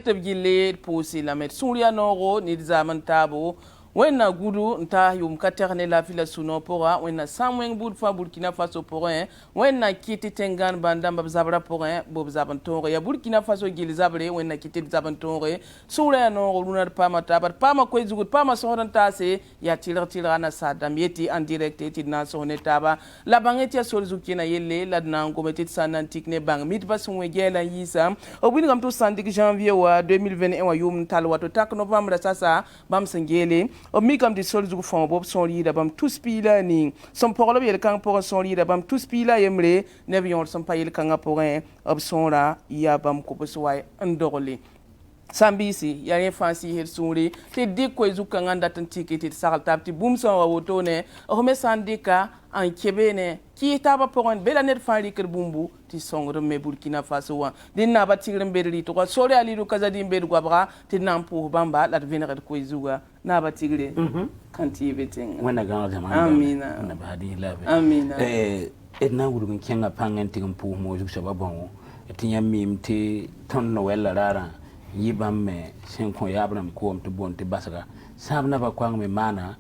tib gille posi la met suria nogo ni zaman tabo wenna gudu nta yum katerne la fila suno pora wenna samwen bud fa Burkina Faso porin wenna kiti tengan bandam babzabra porin bobzaban tore ya Burkina Faso gil zabre wenna kiti zaban tore suria no lunar pama tabar pama ko zugut pama sohran tase ya tira na sadam yeti en direct eti na sohne taba la bangeti sol zukina yelle la na ngometit sanantik ne bang mit basumwe gela yisa obini kam to sandik janvier wa 2021 wa yum talwato tak novembre sasa bam sengele o mi kam di sol zugu fon bob son lida bam tous pila ni son poglo yel kan pour son lida bam tous pila yemre ne bion son payel kan pour un ob son la ya bam ko bo sway ndorli sambisi ya rien fancy her suri te dik ko zuka nganda tan tikiti sakal tapti bum son wa wotone o me sandika en kebene ki taba poron bela net fari ker bumbu ti songre me Burkina Faso wa din na ba tigre mbedri to ko sore ali do kaza di mbed gwa bra ti nampu bamba la venere ko zuga na ba tigre kanti beteng wena ganga jama amina na ba di labe amina edna wurun kenga pangen tigum pu mo juk saba bon etinya mim ti ton no wella rara yibam me sen ko yabram ko am to bon ti basaka sabna ba kwang me mana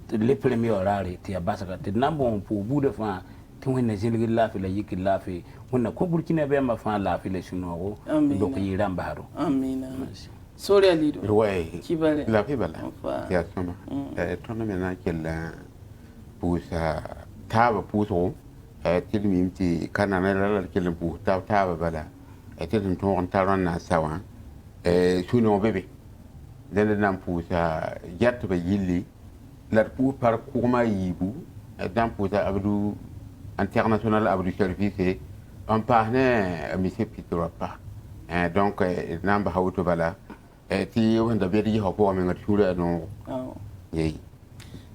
le premier orari ti abasaka ti nambon pu bude fa ti wonna jilgi lafi la yiki lafi wonna ko Burkina be ma fa lafi le sunogo do ko yiram baro amina sori alido ouais kibale la fibala ya sama tono me na kella pusa taba puso tilmi ti kanana la kella pu taba bala tilmi ton taron na sawa suno bebe den nan pusa jatt ba yilli la pour par courma yibu dans pour abdou international abdou service on parne monsieur Pitropa donc namba hawto bala ti wanda be di hopo me ngat sura no yeyi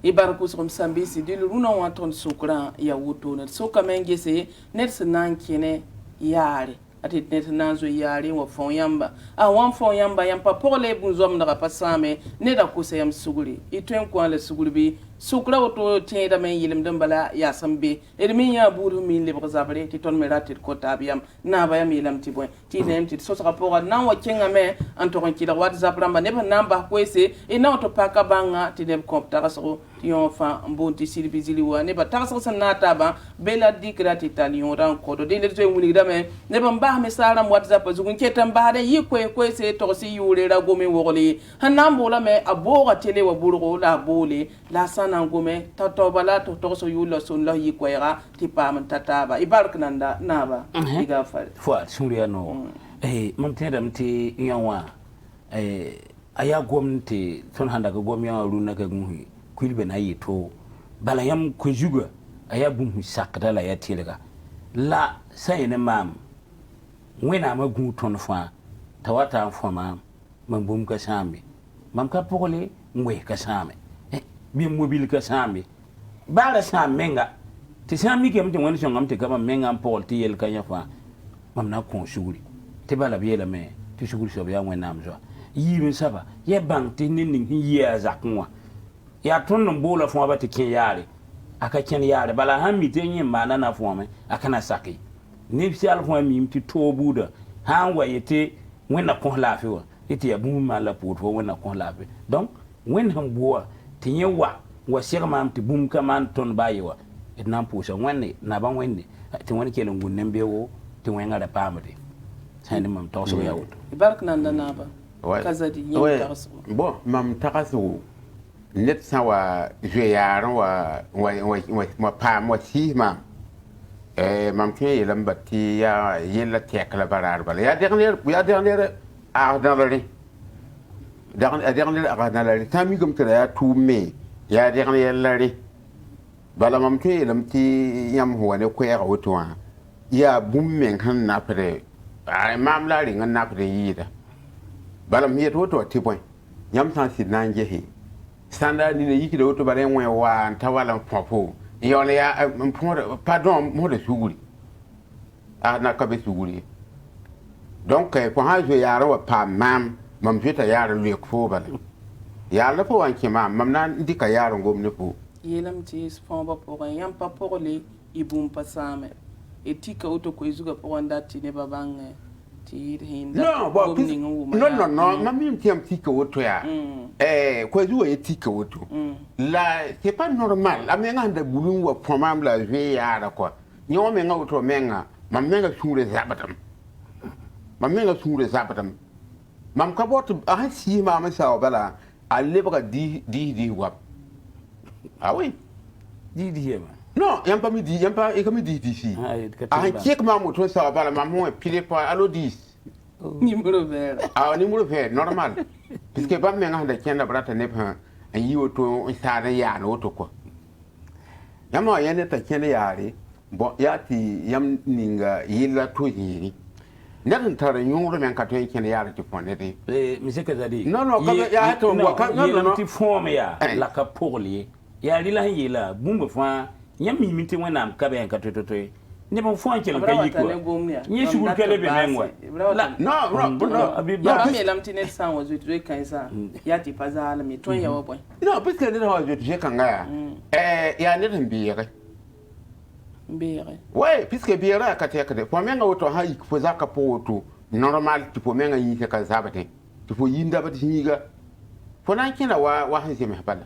ibarku som sambisi di luna waton sukra ya wuto ne so kamenge se net sanan kene yare ati net nanzo yare wa fon yamba a wan fon yamba yampa pole bunzom na pasame ne da kusa yam suguri itwen ko ala suguri bi sukra wato tieda men yilim dambala ya sambe edmi ya buru min le brazabre ti ton meratit ko tabiyam na bayam yilam ti boy ti nem ti so rapport na wa kenga me antoron ki la whatsapp ramba ne ba namba ko ese e na to paka banga ti dem kompta so ti on fa mbonti silbi zili wa ne ba tarso sanata ba bela dikrati talion ran ko do de le zo wuni dame ne ba mba me saram whatsapp zugun ketam ba da yi ko ese to si yure ra gomi wogli hanambo la me abora tele wa burgo la bole la nangome tatobala to so yulo sun la yikwera ti pam tataba ibark nanda naba diga fal fo suriya no mam tedam ti yawa aya gomnti ton handa ko gom yawa runa ka gmuhi kulbe na yito bala yam ko juga aya bum sakda la ya tilega la sayne mam wena ma gu ton fa tawata fa mam bum ka sambe mam ka pokole ngwe ka sambe bi mobile ka sambe bara sam menga ti sammi ke mti woni songam te kama menga pol ti yel kanya fa mam na kon shuguri te bala bi yela me ti shuguri so ya ngwe nam zo yirin saba ye bang ti nin ye zakwa ya ton no bola fo ba te ken yare aka ken yare bala han mi te yin mana na fo me aka na saki ni fi al fo mi mti to buda han wa yete wena kon lafi wa ite ya bum ma la poto wena kon lafi donc wen han boa tinye wa sirma ti bum kaman ton bayiwa idnan pusa wanne na ban wanne tin wani kelen gunnen bewo tin wani ngara pamade sani mam tawso ya wuto ibark nan da naba kazadi yin tawso bon mam takasu net sawa jeyaran wa pam wa sima mam ke yelam batti ya yella tekla barar bala ya dernier a dernier a tami gum tara ya tume ya dernier lari bala mam ke lam ti yam huwane ko ya wutwa ya bummen han na pare ai mam lari ngan na pare yida bala mi to ti point yam san si nan jehi standard ni yiki do to bare nwe wa tawala popo yole ya pardon mo de suguri na ka be suguri donc ko ha jo ya ro pa mam mam jeta yaran le ko bala ya la po wanke mam nan dika yaran gomne po yelam ti fon ba po yam pa po le ibum pasame etika auto ko izuga po wanda ti ne babange non non mamim tiam tika woto ya ko zuwa ya tika woto la c'est pas normal amenga nda bulun wa pomam la ve ya da ko nyo menga woto menga mamenga sure zabatam mam ka bot a si ma sa bala alle baka di wa ah oui di non yampa mi di si a kiek ma moto sa bala mam mo pile pa alo 10 numéro vert numéro vert normal puisque ba menga da kenda brata ne pa an yi woto sa da ya no to ko yama yene ta kenda yare bo yati yam ninga yilla to yiri nan tara nyoro men ka to kenda yare ti fonde de monsieur Kazadi non ya to mo ka non ti forme ya la ka porli ya lila yila bumba fa yam mi minti wana ka be ka to ne bon fo ankel ka yiko ni su ku kele be menwa non abi ba me lam tinet san wazo to kan sa ya ti paza la mi ton ya wo boy non parce que ne wazo to kan ga ya ne tan bi ya mbere ouais puisque biera ka te ka de po menga woto ha yiko za ka po woto normal ti po menga yi ka zabate ti po yinda ba ti yiga fo nan kina wa hanse me habala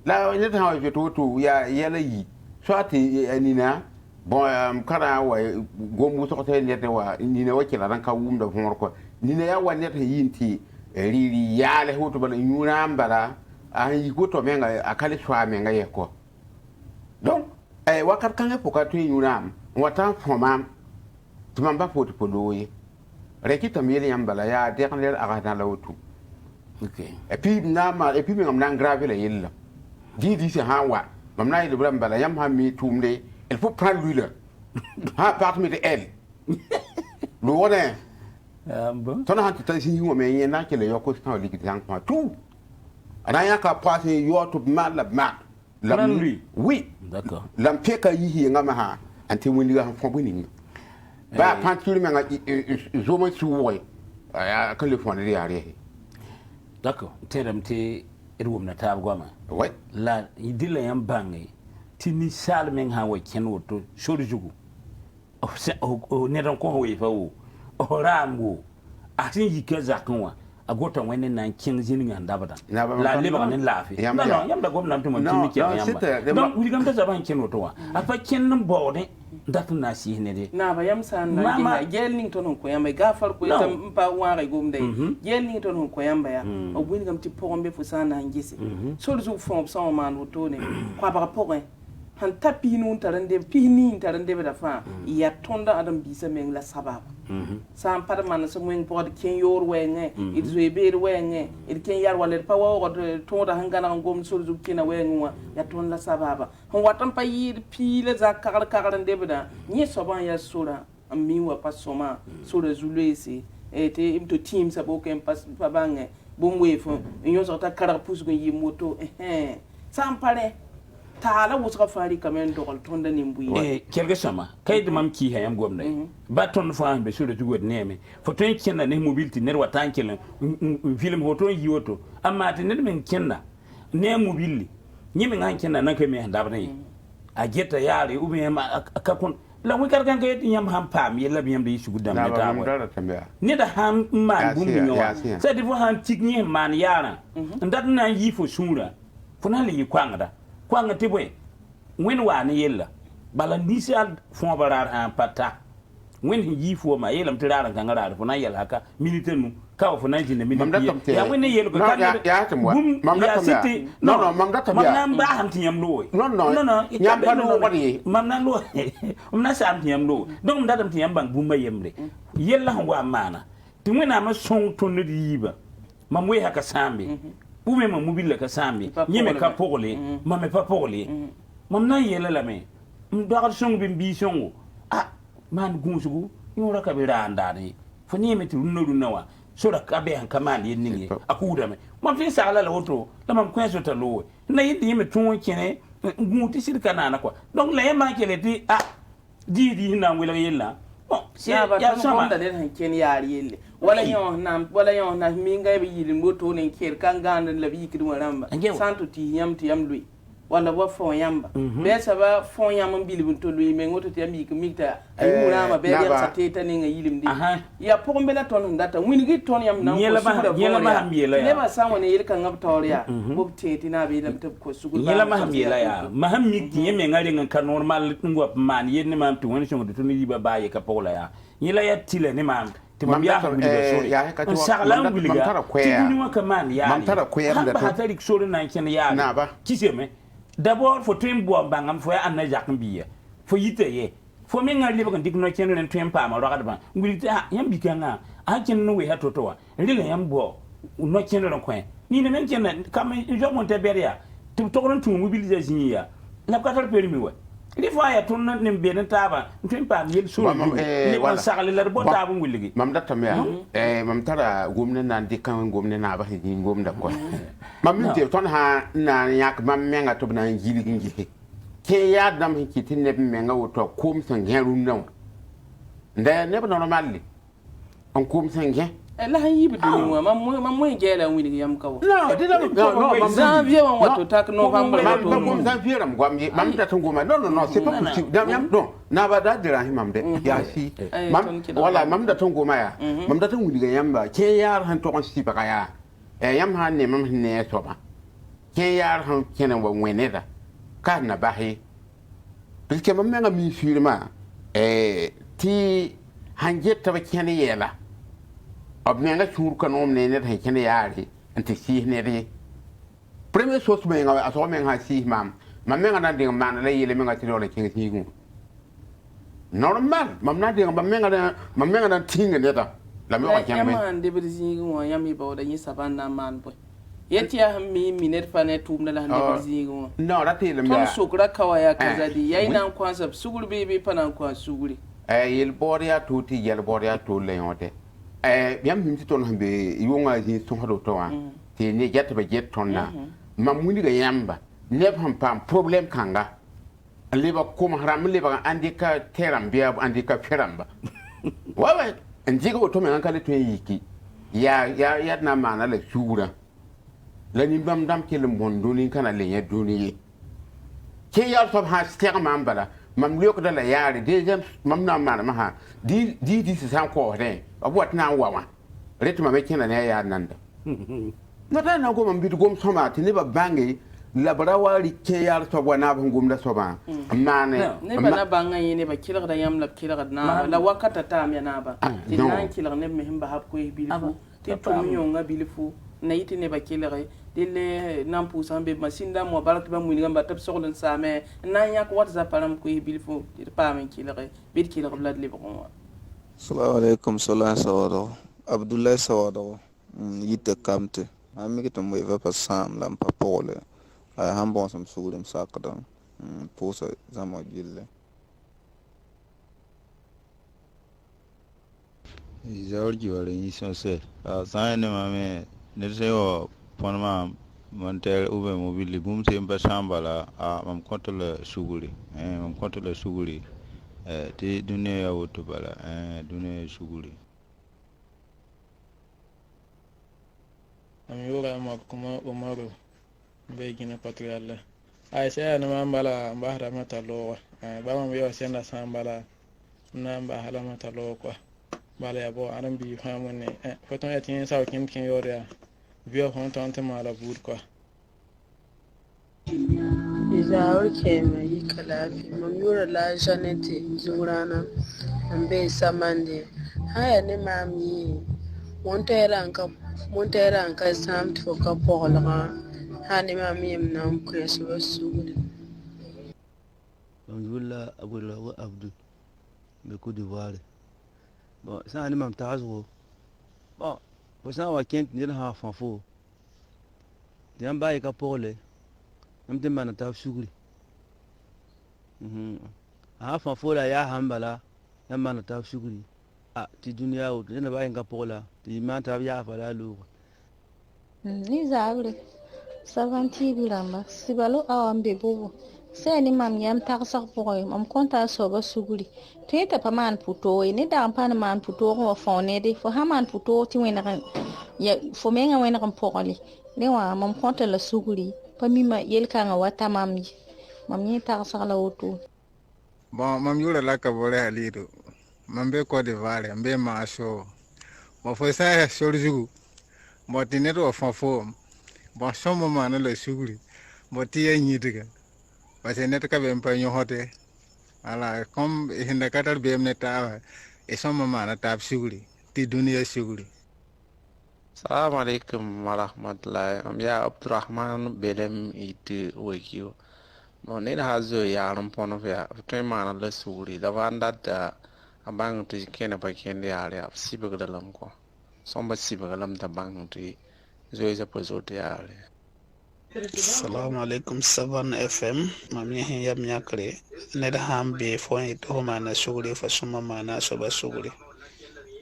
la ne tan wazo to ya la yi soit anina bon kara wa gomu so te ne wa ni ne wakila ran ka wum da fon ko ni ne ya wa ne ta yinti riri ya le hoto bala nyuna mbara an yi ko to menga akali swa menga ye ko donc wakat kan ko ka to nyuna wata foma tumamba foti poloye rekita mele yambala ya de kan le aga la wutu ok et puis mi ngam nan grave la yilla di se ha wa mamna ile bram bala yam ha mi tumde il faut prendre lui là ha parmi de elle le wona bon ton ha ta sin yo me yena ke le yoko sta li ki pa tout ana ya ka passer yo to mal la lui oui d'accord lam peka yi ngama ha ante woni ga fo boni ba pantul me nga zo mo su wo ya ka le fo ne ya re d'accord teramte irwum na tab goma ouais la idila yam bangi tini sal men ha wa ken woto shorjugu o ne ran ko we fa o ramgo atin yike zakanwa agota wani nan kin zinin ndabada la leba ne lafi non yam da gomna to mon tini ke yam donc wi gam ta zaban ken woto wa afa ken bode datu na si ne de na ba yam san na gina gelning ton ko yam gafar ko tam pa ware gom dai gelning ton ko yam ba ya o buni gam ti pombe fu sana ngisi so zu fom so man woto ne kwa ba porin han tapi nun tarande pini tarande da fa ya tonda adam bisa men la sababa sam par man so men pod ken yor wenge it zo be wenge it ken yar wala pa wa to da hangana gom so zu kina wenga ya ton la sababa hon watan pa yir pile za kakar ndebda ni so ban ya sura ammi wa pasoma sura zulesi ete imto team sabo ken pas pa bange bomwe fo nyo so ta karar pus go yimoto sam pare tala wusga fari kamen dogol tonda nimbuyi kelga sama kayde mam ki hayam gomna ba ton fa be sura tu god neme fo ton kenna ne mobility ner watan kelen film hoto yiwoto amma te ner men kenna ne mobili nyimi ngan kenna nan ke me ndabna yi a geta yare ube ma akakon la wi karkan ke nyam ham pam yella bi yam de sugu dam ne ta ne da ham man bumbi nyawa sa di fo han tikni man yara ndat na yi fo sura fo na li kwangada kwanga tibwe wen wa ne yella bala nisal fon barar han pata wen yi fo ma yella mtirara kangara fo na yella haka militenu ka fo na jine militenu ya wen yella ko kan ya tamwa mamda tamya no mamda tamya mamna ba ham tiyam lo no nyam pa no wadi mamna lo mamna sam tiyam lo donc mda tam tiyam bang bumba yemre yella han wa mana timwena ma son tonne yiba mamwe haka sambe ume ma mobile ka sambi nyeme ka pogole mame pa pogole mamna yela la me mdagal song bi songo man gunsugu yora ka be randa ni fo nyeme ti runna wa so da ka be han kamali yenninge akuda me mam tin sala la woto la mam kwenso ta lo na yindi yeme tun kene nguti sirka nana kwa donc la yema kele ti di na wela yella ya sama da den ken yari yelle wala yon na minga be yilin moto ne ker kan gandan la bi kidum ramba santu ti yam lui wala wa fo yamba be saba fo yamba bilibun to lui me ngoto te mi mikta ay murama be ya sa teta ni nga yilim di ya poko mbela ton ndata winigi ton yam nan ko sugura ne ba samu ne yirka ngab tawriya bob teti na be lam tab ko sugura yela mahambiyela ya mahamiki yeme ngari ngan ka normal ngop man yenne mam to woni shomo to ni yiba baye ka pola ya yela ya tile ne mam mam ya ka sagala ngulga tiduni wa kaman ya mam tara ko yam da to hatari sore nan ken ya na ba kiseme d'abord fo twin bo bangam fo ya anna jak biya fo yite ye fo me ngali ba dik no ken ren twin pa ma rogada ba ngulita yam bikanga a ken no we ha totowa rile yam bo no ken ron kwen ni ne men ken kam jo monte beria tu to ron tu mobilisation ya la ka tar permis wa li fa ya ton ne be na taba twin pa yel so ni wala sagal la bo tabu nguligi mam datam ya mam tara gomna nan dikan gomna na ba hin gomna ko mam min te ton ha na yak mam menga to na ngili ngi ke ya dam hin tin ne menga woto kom san geru non nda ne ba normalli on kom san ge la yi bi duni wa mam gela wini yam kawo no dida no janvier wan wato tak november wato mam janvier am gwamje mam da tan goma non c'est pas possible dam yam non na ba da dira himam de ya si mam wala mam da tan goma ya mam da tan wini ga yamba ke yar han to on si ba ya yam han ne mam ne so ba ke yar han kenan wa wene da ka na ba he bilke mam nga mi firma ti hanje ta ba kenan yela ab menga chur kanom ne ne ta kenan yari anti si ne de premier sos menga aso menga si mam menga na de man la yele menga ti dole kin si gu normal mam na de menga na tinga ne ta la me wa kenan me am de bi si gu wa yam ba da ni sabana man boy yeti ya mi minute fa ne tum na la ne bi gu no rate le me ton sukra kawaya kazadi yaina kwanza sugul bebe pana kwa suguli yel boria tuti yel boria to le yote yam himti ton hambe yonga ji son hado to wa te ne jetta ba jet ton na mamuni ga yamba ne pam problem kanga leba kuma haram leba andika teram biya andika feramba wawa ndiga oto me ngale to yiki ya na mana le sugura la ni bam dam ke le mondo ni kana le ya duniye ke ya so ha stek mam bala mam liok da la yari de jam mam na mana ma ha di se san ko re abot na wawa retuma me kena ne ya nanda no da na go mam bi gom soma ti ne ba bangi la barawari ke ya so wana ban gom da so ba amma ne ba na banga ne ba kila da yam la kila na la wakata ta me na ba ti nan kila ne me himba hab ko bilifu ti to mi yonga bilifu na yiti ne ba kila dile nan pusan be masinda mo barat ba mu ni gamba tab soxlan same nan yak wat za param ko bilfu dir pa men kilare bit kilare blad le bon assalamu alaikum salam sawado abdullah sawado yitte kamte ami kitum mo va passam lam pa pole ay hambon sam sulem sakada posa zama gille izawji wala ni sonse saane mame ne seyo ponma montel ube mobile bum se mba sambala mam kontola suguri mam kontola suguri te dunia ya woto bala dunia suguri ami wala ma kuma umaru be gina patrialla ay sai na mambala mbahra mata lo ba mam yo senda sambala na mbahla mata lo ko bala ya bo aran bi famone foton ya tin sa kin yoria biya honton ta mala bur ko izawar ke mai kalafi mun yura la janete zurana ambe samande haya ne mami montera anka samt fo ka polga hani mami nam ko yeso sugude mun yula abula wa abdu be ko diwale bon ça ni mam tazo bon ça wa kent ni ha fanfo diam baye ka pole amte mana ta suguri ha fanfo la ya hambala ya mana ta suguri ti duniya o ne baye ka pola ti ma ta ya fala lu ni zaure savanti bilamba sibalo awambe bobo sai ni mam yam taksak poy mam konta soba suguri teta paman puto ni da pan man puto ko fone de fo haman puto ti wena ya fo menga wena kan pokoli ne wa mam konta la suguri pa mi ma yel kanga wata mamji mam ni ta sala woto bon mam yura la ka bore halido mam be Côte d'Ivoire mbe ma so mo fo sa sorjugu mo tineto fo bon so mo ma na le suguri mo tie nyidiga parce que net ka be mpa nyo hote ala comme hinda katar be mne ta e so mo ma na ta suguri ti dunia suguri. Assalamu alaikum warahmatullahi ya Abdurrahman Belem iti wakiyo mo ne da hazo ya ran pono ya to ma na le suguri da wanda da abang to kene pa kende ya ya sibe ga lam ko somba sibe ga lam da bang to zo isa pozo te ya Assalamu alaikum 7 FM mami yam nyakre ne da hambe fo ito ma na suguri fa suma ma na so ba suguri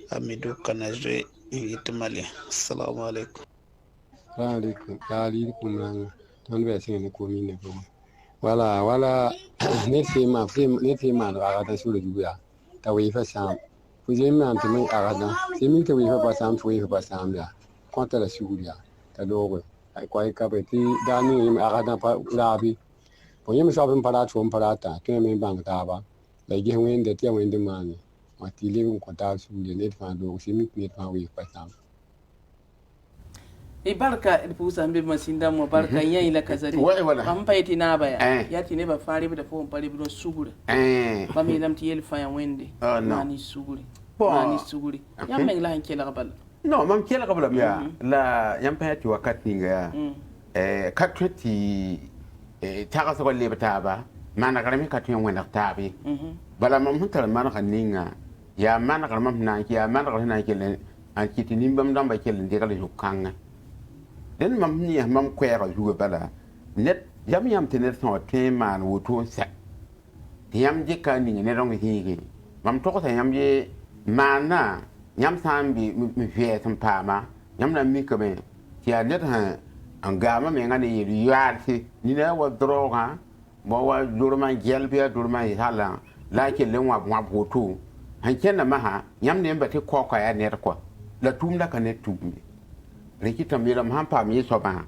amidu kana je itimali. Assalamu alaikum. Assalamu alaikum. Alaikum nan ton be sin ko min ne ko wala ne te ma ra ta sulu juya ta wi fa sam fu je ma te mai ara da se min te wi fa pa sam fu wi fa sam ya konta la suguriya ta dogo ai kwai ka be ti da ni mi ara da pa la bi po yemi so ben para chom para ta ke me bang ta ba la ge wen de ti wen de ma ni ma ti le ko ta suguriya ne fa do se mi ne fa wi fa sam barka ilfusa mbe masinda mo barka yayi la kazari am payti na baya yati ne ba fari da fo pare bi no sugure ba mi lam ti yel fa ya wende mani sugure mani sugure yam men la han kela qabal no mam kela qabal ya la yam payti wakati nga katweti taga so le bataba mana garami katwen wenda tabi bala mam hutal mana kaninga ya mana garam na ki ya mana garam na ki le an kiti nimbam damba kelen de kala jukanga den mam ni mam kwera juwe bala net yam tenet so teman woto sa yam je ka ni ne rong higi mam to ko yam je mana yam sambi mi fe tam pama yam na mi ko me ya net ha an gama me ngani yi yarti ni na wa droga mo wa durma gelbia durma hala la ke len wa woto han kenna maha yam ne mbati ko ko ya net ko la tumla ka net tumbi rekita miram hampa mi so ba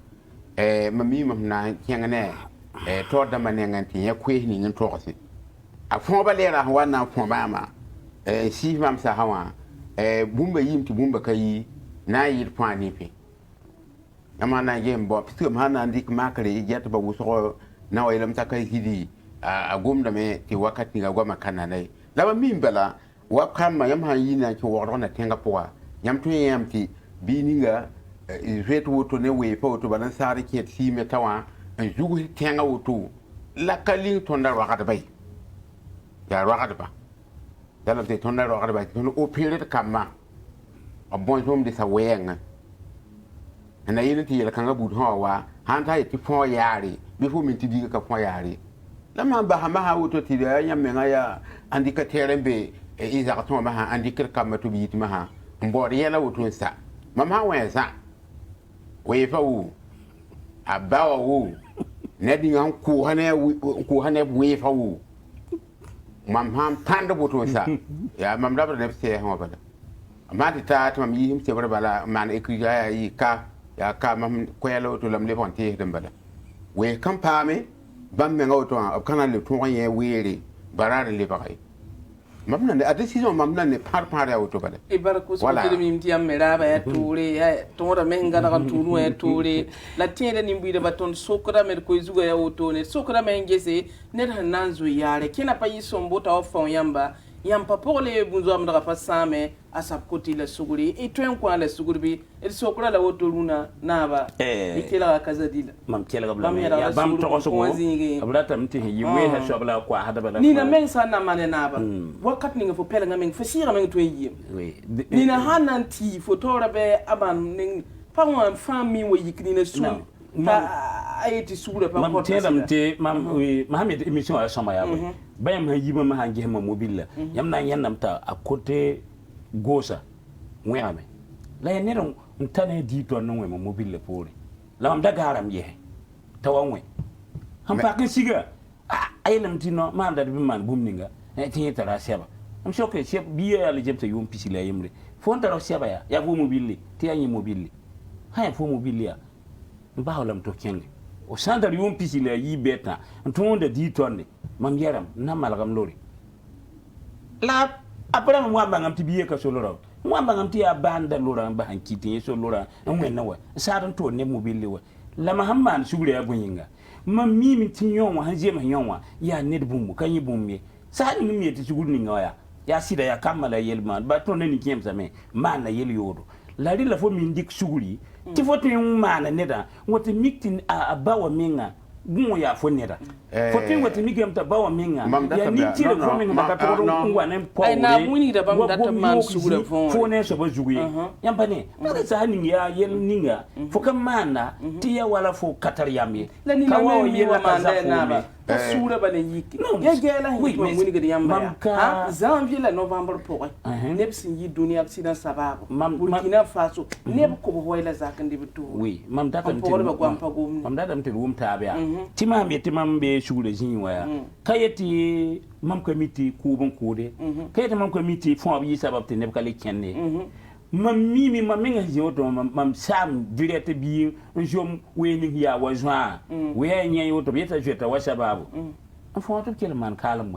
mami mam na kyangane to da manengan tin ya kwe ni nto ko si afon ba lera wa na fon ba ma si mam sa hawa bumba yim ti bumba kai na yir pani fi ama na gem bo pitu ma na ndik makare jet ba wuso na wa ilam ta kai hidi a gumda me ti wakati ga goma kananai la mi mbala wa kama yam ha yina ki woro na tenga poa yam to yam ti bininga vet woto ne we pa woto balan sare ket si metawa en jugu tenga woto la kalin tonda wakata bay ya wakata ba dala te tonda wakata bay tono o pere kama a bon jom de sa wenga na yini ti yela kanga bud hawa hanta ti fo yari bi fu min ti diga ka fo yari lama ba ha woto ti ya nyamenga ya andika terembe iza ka to ma ha andika kama to bi ti ma ha mbori yela woto sa mama wenza we fa wu abawa wu nedi ngan ku hane we fa wu mam ham tanda boto sa ya mam dabra ne se ha bala amma ta mam yi him se bala man ekri ya yi ka ya ka mam kwelo to lam le fonte dem bala we kam pame bam me ngoto kana le to ye were barare le bakai mam nan a decision mam nan ne par ya auto bale barku so de mi mtiam meraba ya toure ya tora menga na tunu ya toure la tiende ni mbuide baton sokra mer ko zuga ya auto ne sokra mengese ne hananzo yare kina pa yisombo ta ofon yamba yampa pole bunzo am daga fasame asap koti la suguri e twen kwa la suguri bi e sokra la auto luna naba ikela kazadila mam kela gabla ya bam to so ko abla tam ti yi we ha shobla kwa hada bala ni na men sana mane naba wakat ni ngafo pele ngamen fasira men to yi ni na hananti fotora be aban ning pawon fami wo yikni na su ta ayeti sura pa ko mam te mam Mohamed emission a sama ya bayam ha yiba ma hangi ma mobile yam na yan namta a côté gosa ngwame la yenero ntane di to no ma mobile pore la mam daga haram ye tawanwe ham pa ke siga aylam tino ma da bi man bumninga tin tara seba am shoke seb biya ala jebta yum pisila yimre fon tara seba ya fu mobile ti anyi mobile ha fo mobile ya mbawlam to kenge o sanda yum pisile yi beta ntonda di tonne mam yaram na malgam lori la après moi bangam ti biye ka solora moi bangam ti ya banda lora ba hankiti so lora ngwen na wa sadan to ne mobile wa la mahamman sugure ya bunyinga mam mimi ti nyonwa hanje ma nyonwa ya ne bumbu kan yi bummi sadi mi ti sugure ni ngoya ya sida ya kamala yelman ba to ne ni kiyem me man na yel yodo la ri la fo min dik suguri ti fo tin mana neda woti miktin a bawa minga gumo ya fo neda fo tin woti migem ta bawa minga ya ni tire fo minga ba ka to ngwa ne po ai na muni da bam da man sugura fo ne so ba zuguye yamba ne ba sa ni ya yel ninga fo kam mana ti ya wala fo katar yami ka wa yela manda na ba sura ba ne yiki ya gela hin to muni ga yamba ha janvier la novembre pour ne bsin yi dunia accident sababu Burkina Faso ne ko bo hoyla zakan de bitu oui mam data mam data mte wum taabya timam be sugure jin waya kayeti mam ko miti kubun kude kayeti mam ko miti fon bi sabab te ne kale kenne mam mimi mam minga jodo mam sam direct bi njom weni ya wajwa we nya yoto beta jeta wa sababu fon to kel man kalam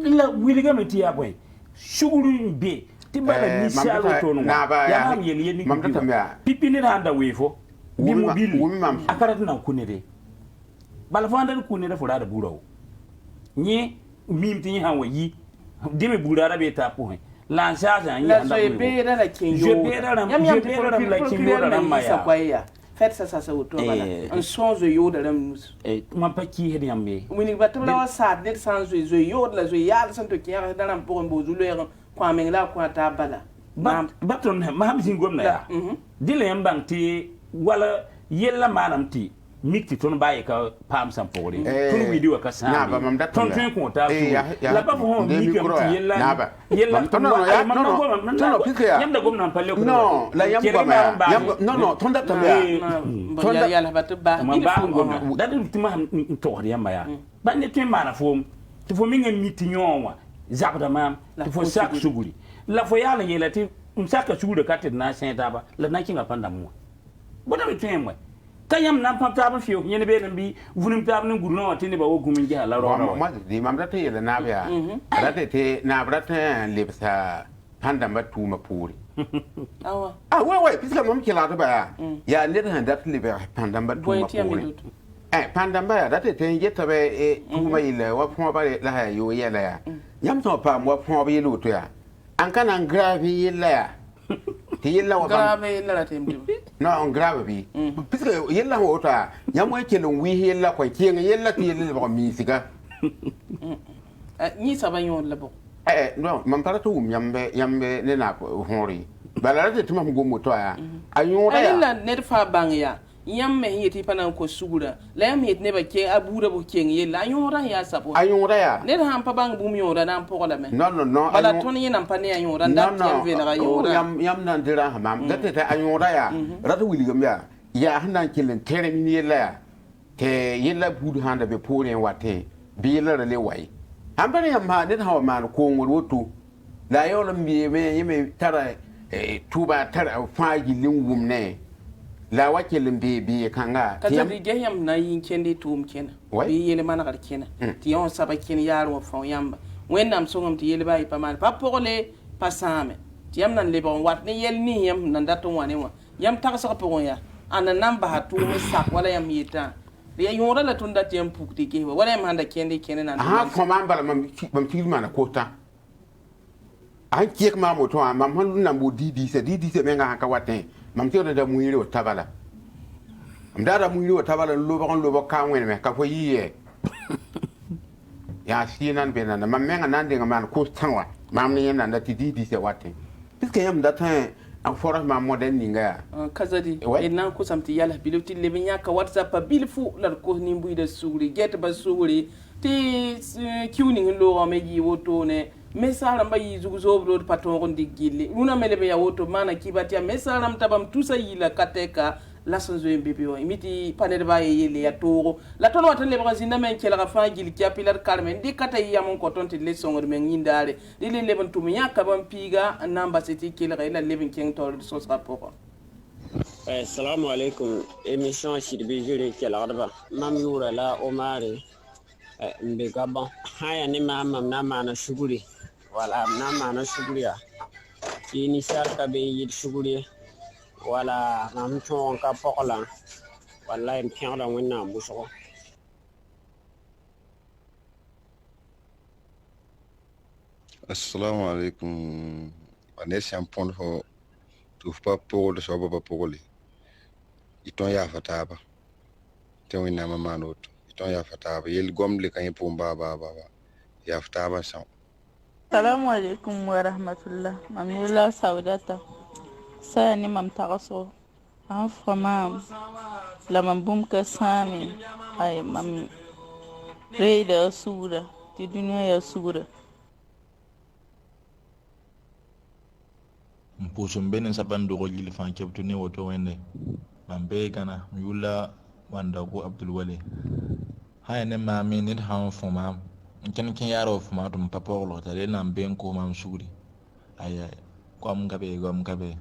la wiliga meti ya boy suguru be tibala ni salo to no ya mam yeli ni mam tamya pipi ni randa wefo bi mobile akarat na kunede bala fanda kunede fo da burawo ni mimti ni hanwa yi deme burara be ta po la charge la je bera la kinyo je bera la kinyo da maya fait ça auto bala un songe yo da ram man pa ki hedi ambe wini batula wa sa de sans zo yo la zo ya santo ki ya da ram po mbo zulo kwa mengla kwa ta bala baton ma sin gomna ya dile yambang ti wala yella manam ti mikti ton baye ka pam sam pore ton widi wa ka sa na ba mam dat ton ton ko ta la ba ho mi ke ti yella ton no yamda gomna palle ko no la yamba ma no ton dat tamya ton da yalla ba tba ma ba gomna dat ti ma to yamba ya ba ne tin mana fo ti fo mi ngam miti nyonwa zakda mam ti fo sak suguri la fo yalla yela ti msaka suguri ka ti na senta ba la na kinga panda mo boda mi temwe kayam nan pam tabam fiyo nyene be nan bi vunim tab nan gurno tini ba wo gumin ja la ro ma di mam date yele na ba date te na brata lebsa panda matu mapuri awa we piska mam kila to ba ya ne da dat lebe panda matu mapuri panda ba date te yeta be tuma ile wa pon ba la ha yo yele ya yam to pa mo pon ba yele to ya an kana grave yele ya ti yella wa grave la tembi no on grave bi puisque yella ho ta yam wa kelon wi yella ko kiyen yella ti yella ba mi siga ni saba yon la bo no man para to yambe ne na hori bala de tuma go moto ya ayon da ya ne fa bang ya yam me yeti panan ko sugura la yam yet ne ba ke abura bo ken yella ayon ra ya sabo ayon ra ya ne ha pa bang bum yon ra nan po la me no bala ton yin nan pa ne ayon ra da yam ve na ayon ra yam nan dira ha mam da te ayon ra ya ra to wili gam ya hanan kilen tere ni yella ya te yella budu handa be pore wate bi yella le wai ambare yam ha ne ha ma ko ngoro to la yo mi me yeme tara tuba tara fa gilin wumne la wakilin bi kanga tiyam ri geyam na yin kende tum kena bi yele mana kar kena ti on saba ken yaro fa yamba wennam songam ti yele bay pamal pa pole pasame tiyam nan le bon wat ni yel ni yam nan dato wane wa yam ta sa po ya ana namba hatu mi sak wala yam yita ya yora la tunda tiyam pukti ke wala yam handa kende kene nan ha ko mamba mam tilmana kota an kiek ma moto mam hon nan bo di se menga ka waten mam tiyo da muiri o tabala am da muiri o tabala lo ba ka wen me ka fo yiye ya sinan be nan mam menga nan de man ko tanwa mam ni nan da ti di se waten piske yam da tan an fora ma modern ninga kazadi ina ko samti yala biloti lebe nya ka whatsapp bilfu lar ko ni mbuy da suguri get ba suguri ti kiwni lo me yi woto ne mesara mba yi zugu zobro patron ko digili una melebe ya woto mana kibati ya mesara mtabam tusa yila kateka la sonzo mbebe o imiti panel ba yele ya toro la tono watan le brazinda men kela fa gili kia pilar carmen di kata ya mon ko tonti le songo men yindare di le leben tum nya ka bam piga namba seti kela ila leben king tol so rapport Assalamu alaikum. Émission Sidbi Juri Kelarba. Mam Yura la Omari. Mbegaba. Haya ni mama na mana shughuli. Wala na mana shughuli ya. Ini sharka be yid shughuli. Wala nam chon ka pokla. Wala mpiara wina muso. Assalamu alaikum. Anesi ampon ho tu pa pole so ba pole. Iton ya fataba. Te wina mama not. Iton ya fataba. Yel gomle kan pomba ba. Ya fataba sa. Assalamu alaikum wa rahmatullah. Mamila Saudata. Saya ni mam tagaso. An fama la mambum ka sami ay mam reida sura ti dunya ya sura. Mpusum benen saban do gil fan kebtu ne woto wende mambe kana yula wanda ko Abdul Wali haya ne ma mi nit han foma ken yaro foma dum papolo tare nan ben ko mam suri aya kom gabe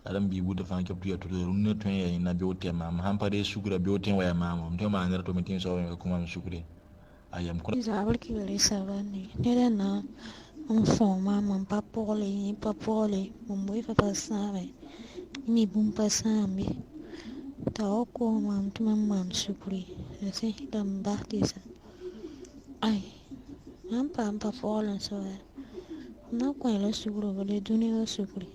adam bi buda fan kebtu ya to runne to ya na biyote mam han pare sugura biyote waya mam to ma ngar to mitin so ko mam sugure ayam ko zabal ki wali sabani ne na foma mam papole mumwe fa pasame mi bum pasame ta ko mam mam sukuri ese dam bahtisa ay mam papole so na ko la sukuru bale dunia sukuri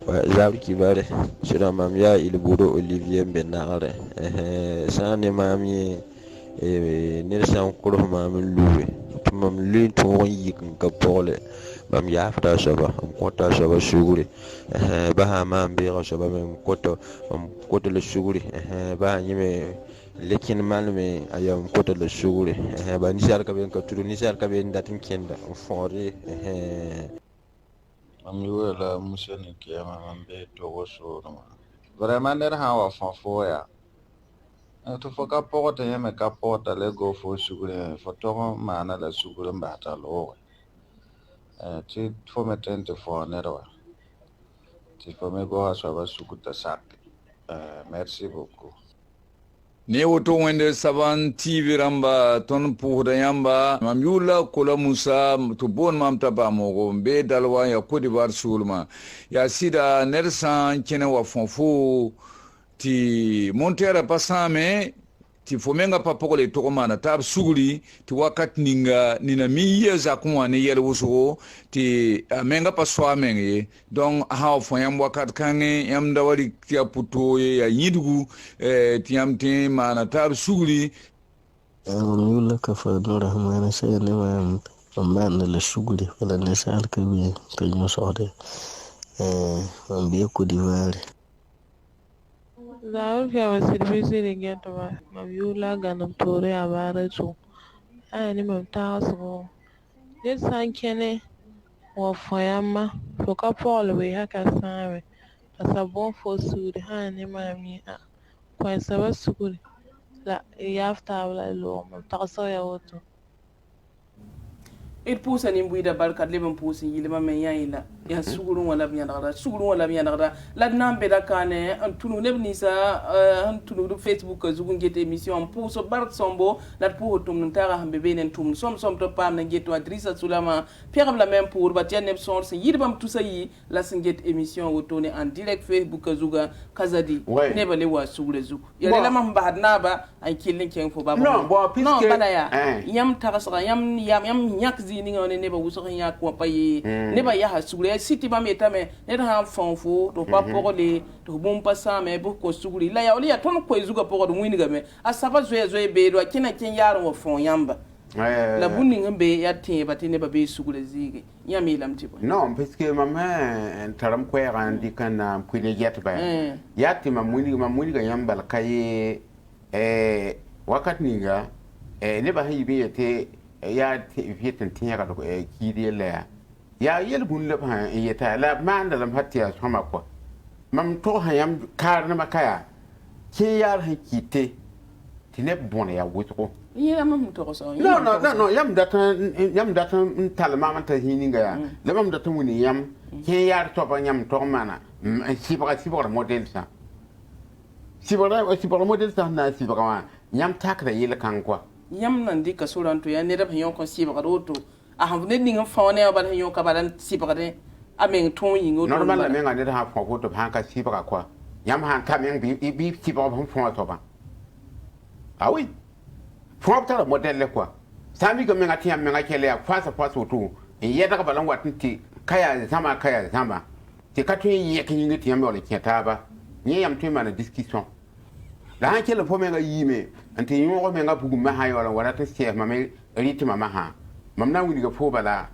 zabal ki bare shira mam ya ilbudo Olivier Benare sane mami nirsan kuro mam luwe mam lin to yik ka pole mam ya fta shaba am kota shaba shuguri ba ha mam be ga shaba mam koto le shuguri ba nyime lekin malme ayam koto le shuguri ba ni sar ka ben ka turu ni sar ka ben datin kenda fori am yuela museni kiyama mam be to woso no vraiment der ha wa fo ya to foka porta yeme ka porta le go fo sugure foto mana la sugure mbata lo ti fo metente fo nerwa ti fo me go aso ba sukuta sak merci beaucoup ne woto wende saban TV ramba ton puhda yamba mam yula kola musa to bon mam taba mogo be dalwa ya Côte d'Ivoire sulma ya sida nersan kene wa fonfo ti montera pasame ti fomenga papokole tokomana tab suguri ti wakati nina miye za kuwa ne yele wuso ti menga paswa menge donc ha fo yam wakati kange yam dawari ti aputo ya yidugu ti yam te mana tab suguri yula ka fa do rahmana sai ne ma le suguri wala ne sal ka wi ka ñu soxde be Côte d'Ivoire Zaur fiya wa sirvisi da geta ba mam yula ganam tore a bara to ai ni mam ta so ne san kene wa foyama fo ka pole we haka same asabon fo suri ha ni mami a ko saba suri la yafta wala lo mam ta so ya woto il pousa ni mbuida barka leben pousi yilma men yayila ya sugurun wala biya nagara la nambe da kane an tunu nebni sa an tunu du Facebook zugun get émission pouso bark sombo la pour tum ntara hambe benen tum som to pam na get Adrissa Sulama pierre la même pour batia neb son se yidbam tusayi la singet émission wotone en direct Facebook zuga kazadi nebale wa sugure zugu ya la mam bahadna ba ay kilin ken fo baba non bon puisque non badaya yam tarasra yam nyak zini ngone neba wuso nya ko payi neba ya hasugure siti ba metame ne da fonfo to pa pokole to bum pasame bu ko suguri la ya oli ya ton ko zuga pokode wini game asaba zoe be do kina ken yaro wo fon yamba la bunni ngambe ya tin ba tin ba be sugure zigi yami lamti bo non parce que maman taram ko ya ndi kana kuile jet ba yati mamuni ga yamba kai wakati ninga ne ba hibi yete ya fitin tin ya ka kidi la ya yel bun le ba yeta la manda lam hatiya sama ko mam to hayam kar na makaya ke yar hakite tine bon ya wuto ya mam to so no yam datan talma man ta hininga ya la mam datan woni yam ke yar to ba nyam to mana sibra model sa sibra model sa na sibra wa nyam takra yele kan kwa yam nan di kasuran to ya ne da yon ko sibra roto a han ne ninga fone ba da yon ka ba dan sibra de a men ton yingo to normal la men ga ne da ha fo to han ka sibra kwa yam han ka men bi sibra bon fo to ba ah oui fo ta model le kwa sami ga men ga tiam men ga kele ya fasa to yeda ka balan watin ti kaya zama ti ka tun yi kin yi ti yamma le kyata ba ni yam tun mana discussion la han kele fo men ga yime anti yi mo men ga bugu ma ha yola wala ta se ma me riti ma ha mam na wuni ga fo bala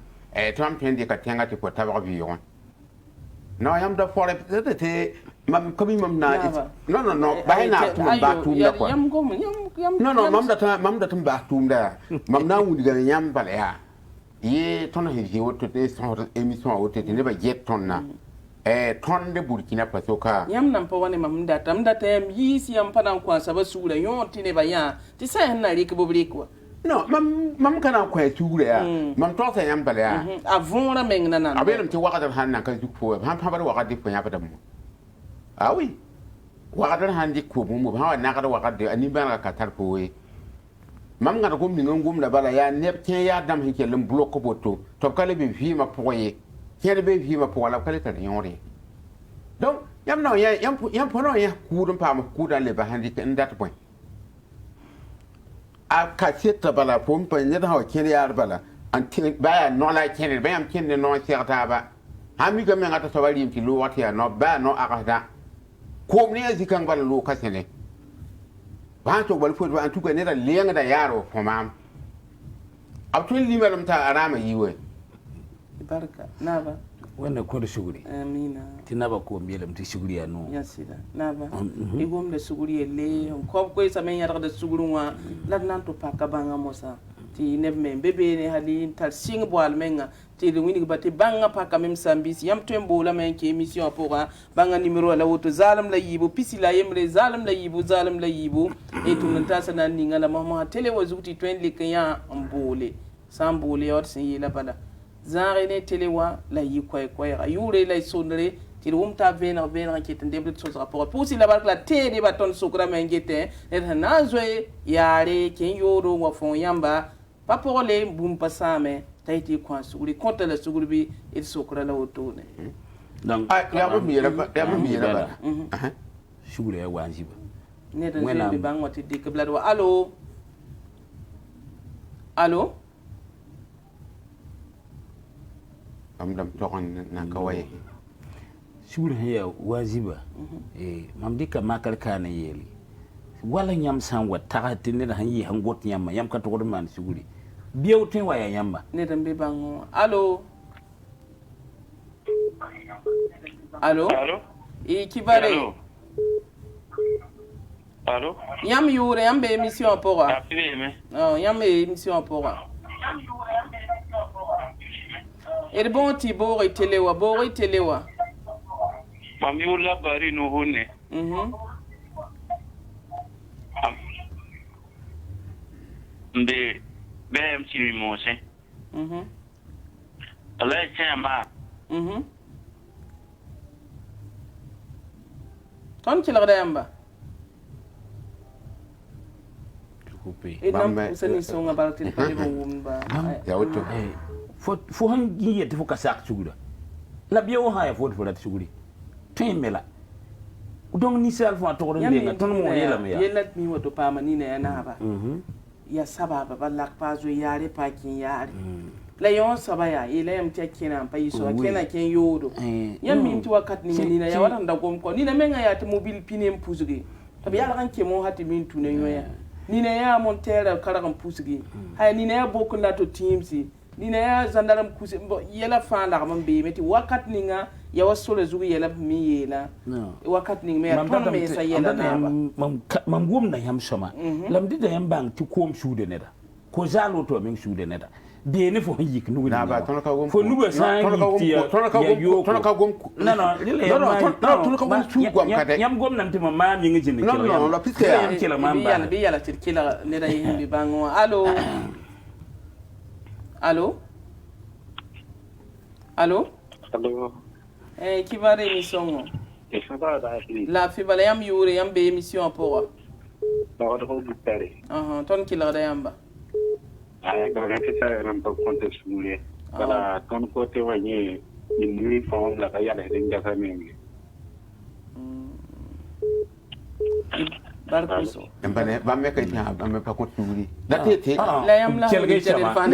tam pen di ka tenga ti ko ta ba bi yon no yam da fo te mam ko mi mam na no ba na tu ba tu da ko no mam da tum ba tu da mam na wuni ga yam bala ya ye ton he woto te son émission woto te ne ba jet ton na ton de Burkina Faso ka yam nan pa wani mamda ta yam yi si yam pa nan kwa saba sura yon ti ne ba ya ti sa na ri ke bobri ko no mam kana kwa sura ya mam to sa yam bala ya avon ra meng na nan abelum ti waka han nan ka zukfo han pa ba waka di ko ya pa dam ah oui waka han di ko mu ba na ka waka di ani ba ka tar ko we mam ngara gom ninga gom la bala ya neb ken ya dam hin kelum block boto to kale be vi ma poye kele be vi ma pola kale tan yori donc yam no yam pono ya kudum pa ma kudan le ba handi ken dat point a ka seta bala pom pa ne da ken ya bala antin ba ya no la ken ba yam ken no serta ba hami ga men ngata to bari ti lo wati ya no ba no akada ko ne zikan bala lo kasene ba to bal fo ba tuka ne da lenga da yaro ko mam abtul limalam ta arama yiwe barka naba wannan ko da shuguri amina tinaba ko miyelam ti shuguri ya no yasida naba igom da shuguri le ko ko isa men yara da shugurun wa ladnan to paka banga mosa ti ne men bebe ne hali tar sing bo almenga ti de wini bati banga paka mem sambisi yam tembo la men ke émission pour banga numéro la woto zalam la yibu pisi la yemre zalam la yibu e tun ta sana ninga la mama tele wazuti twen le kanya ambole sambole yor sin yela bala zare ne tele wa la yi koy ayure la sondre ti wum ta vener ki tende blet so rapport pusi la barka la te de baton sukra men gete et na zoe yare ken yoro wa fon yamba pa pour le bum pasame taiti kwa suguri konta la suguri bi il sukra la wotone donc ya mo mi ba suguri ya wanjiba ne da bi bang wati dik blad wa allo am dam togon na kawai suguri ya wajiba mam dika makal kana yeli wala nyam san wa tagati ne da hanyi hangot nyam yam ka to man suguri biyo tin waya yamba ne dambe bango allo e kibare allo yam yure yambe émission pora oh yambe émission pora e bon ti bori telewa mami wala bari no hone mbe bem ci mi mose ala chama ton ci la yamba coupé nam usani so nga balti pa de wum ba ya wato fo hangi yete fo kasak sugura la biyo ha ya fo rat suguri temela donc ni sel fo to ron de ton mo yela me ya yelat mi wato pa mani ne na ba ya sababa balak pa zo yare pakin yare la yon sabaya ila yam tekina pa yiso kena ken yodo yam mi ti wakat ni na ya wadan da gom ko ni na menga ya te mobile pinem pusugi tabi yala kan ke mo hati min tune yoya ni na ya montera karagan pusugi hay ni na ya bokku na to teamsi ni na ya zandaram kusi yela fa la man be meti wakat ni nga ya wasole zugi yela mi yela wakat ni me ton me sa yela na ba mam gum na yam shoma lam di da yam bang ti kom shude ne da ko zalo to men shude ne da de ne fo yik nu na ba ton ka gum fo nu ba sa yik ton ka gum no ton ka gum su gum ka de yam gum nam ti ma mi ngi jini no la piske yam kila ma ba bi yala tirkila ne da yimbi bango allo Qui va l'émission? La fille va yam yure yam be émission pour. Ton qui l'a yamba. Ay ga ke sa ram ko contexte mule. Kala ton ko te wani ni form la ya de nga sa mengi. Barkuso. Mbane ba me kay ta ba me pa ko turi. Datete. La yam la kelge chama.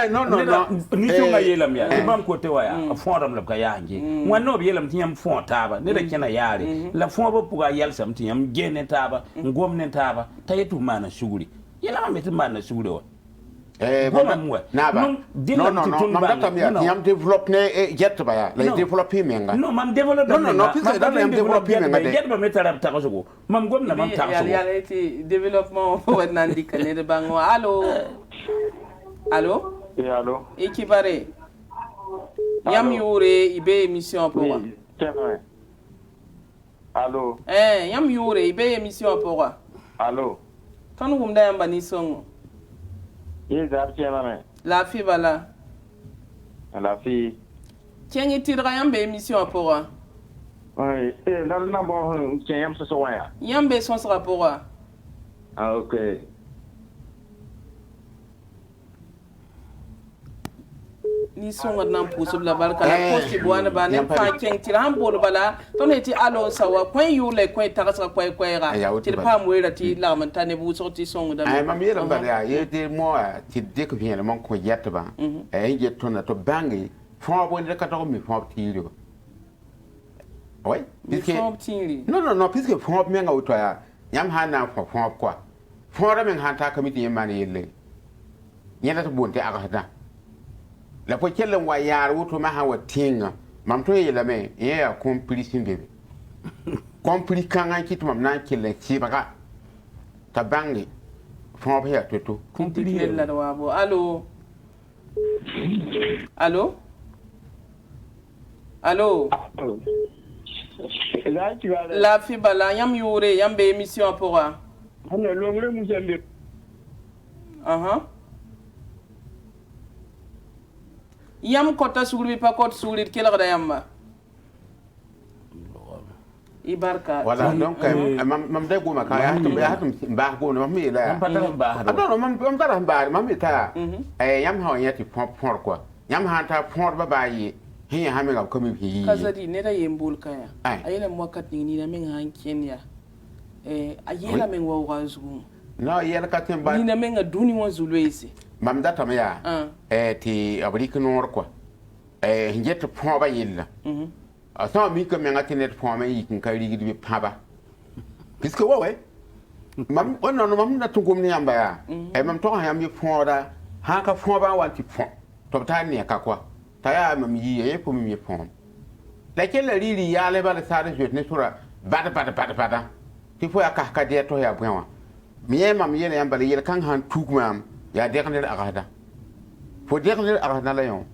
Non. Ni songa yelam ya. Bam ko te waya. Fondam la ka ya nge. Wanno bi yelam tiyam fond taba. Ne da kena yare. La fond ba puga yal sam tiyam gene taba. Ngom ne taba. Tayetu mana shuguri. Yela me te mana shuguri wa. Naba. Non, mam développe ne jet ba ya. La développer menga. Non, mam développe. Non, puisque dans le développer menga de. Jet ba metara ta ko. Mam gom na mam ta ko. Ya ti développement fo nan dikane de bango. Allô? Allô? Et allô? Ekibare. Yam yure ibe émission pour. Allô? Yam yure ibe émission pour. Allô? Ton wumda yamba ni songo. La fille voilà. La fille. Tiens, il tire rien de émission pour. Oui, et là, le nombre, tiens, ce soir. Il y a un besoin de rapport. Ah, ok. Ni songa nan pusu la barka la posti buana ba ne fa ken tira han bolo bala ton eti alo sawa kwen yule kwen takasa kwen kwera ti pa mwera ti la mantane bu sorti songa da ay mam yela ba ya yede mo ti de ko bien mon ko yetta ba ay je tona to bangi fon bo ne ka to mi fon ti ri oui puisque non puisque fon mi nga auto ya yam ha na fon quoi fon ra men han ta kamiti yemane yelle nyela to bonte aka ta la po kellen wa yar wuto ma ha watinga mam to yela me ya complice bebe complice kan an kitu mam na kellen ci baka ta bangi fon ba ya toto complice la wa bo allo la fi bala yam yure yam be émission pour ana longre mu jelle yam kota sugri pa kot sugri kela da yamba ibarka wala donc mam de goma ka ya hatum ba go no mam ila mam tara ba mam ita yam ha yati pon quoi yam ha ta pon ba yi hin ha me ga ko mi hi kazadi ne da yembul kaya ayela mwakat ni na men han kenya ayela men wa wazu no yela ka temba ni na men ga duni wa zulwezi mam data me ya ti abrika nor quoi hinjet pon ba yilla asa mi ko me ngati net pon me yikin ka rigi bi paba puisque ouais mam non mam na tungum ni yamba ya mam to ha yam bi pon da ha ka pon ba wanti pon to ta ne ka quoi ta ya mam yi ko mi pon la kella riri ya le ba la sa de ne sura bada ti fo ya ka de to ya bwa mi mam yele yamba le kan han tukmam ya dernier arada faut dernier arada la yon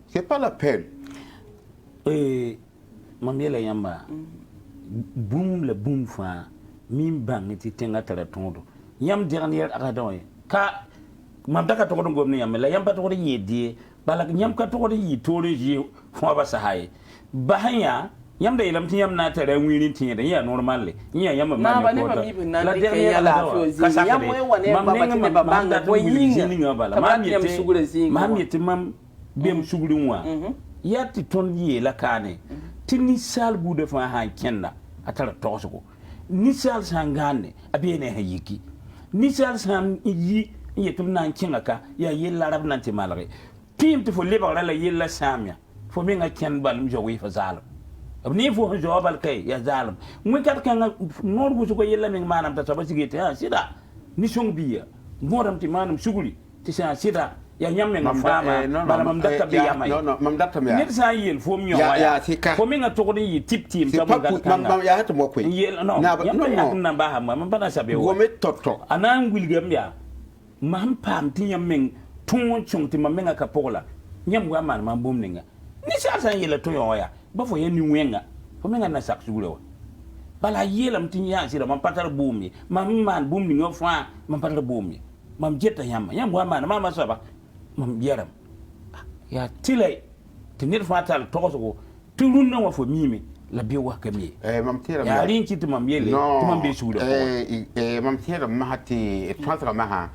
c'est pas la peine mamela yamba boum fa mim bang ti tenga tara tondo yam dernier arada ka mam daka to ko ngomni yam la yam pa to ko yedi bala nyam ka to ko yi tore ji fo ba sahay bahanya yam da ilam tiyam na tare wini tiye da ya normal le ya yam ma ne ko la dernière la fozi yam we wane baba tine babanga ko yinga bala mam yete mam bem sugulin wa yati ton yi la kane tini sal bu de fa ha kenna atara tosugo ni sal sangane abene ha yiki ni sal sam yi yetum nan kinaka ya yella rab nan ti malare pim to fo leba la yella samya fo mi nga ken bal mi jowi fa zalam ni fo jawabal kay ya zalam mu kat kan nor bu ko yella mi manam ta ba sigete ha sida ni song biya ngoram ti manam suguli ti sa sida ya nyamme nga fama bala mam dakka be yamay non mam dakka me nit sa yel fo mi ya fo mi nga to yi tip tim ta mam ya hata mo ko yel no na ba ha mam bana sabe wo me toto anan wilgam ya mam pam ti nyamme tun chung ti mam nga ka pola nyam wa man mam bum ninga ni sa yel to yo ya ba fo yen ni wenga fo mi nga na sak sugulo bala yelam ti ya sira mam patar bumi mam man bum ni ngo fa mam patar bumi mam jetta yam wa man mama saba mam yaram ya tilay ti ned fatal togo ti runna wa fo mimi la bi wa kami mam tira ya rin ki ti mam yele ti mam be suuda mam tira ma ti transfer ma ha